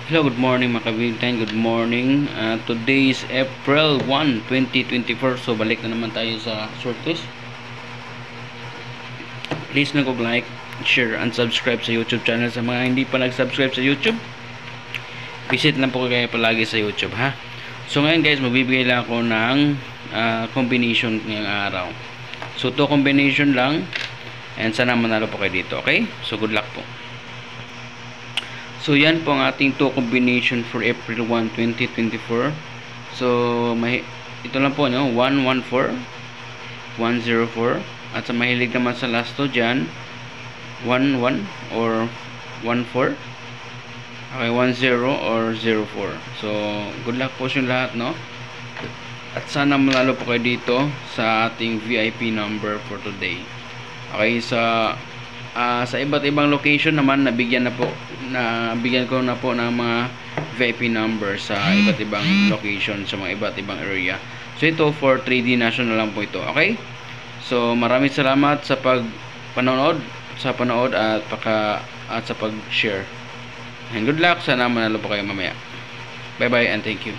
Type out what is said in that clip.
Hello, good morning mga kabintan. Good morning. Today is April 1, 2024. So, balik na naman tayo sa short quiz. Please na like, share, and subscribe sa YouTube channel. Sa mga hindi pa nag-subscribe sa YouTube, visit lang po kayo palagi sa YouTube, ha? So, ngayon guys, magbibigay lang ako ng combination ngayong araw. So, 2 combination lang. And sana manalo po kayo dito, okay? So, good luck po. So, yan po ang ating 2 combination for April 1, 2024. So, ito lang po, no? 114, 104. At sa mahilig naman sa last 2 dyan, 11 or 14. Okay, 10 or 04. So, good luck po yung lahat, no? At sana manalo po kayo dito sa ating VIP number for today. Okay, sa iba't ibang location naman nabigyan ko na po ng mga VIP number sa iba't ibang location sa mga iba't ibang area. So ito for 3D national lang po ito. Okay? So maraming salamat sa panood at sa pag-share. And good luck, sana manalo po kayo mamaya. Bye bye and thank you.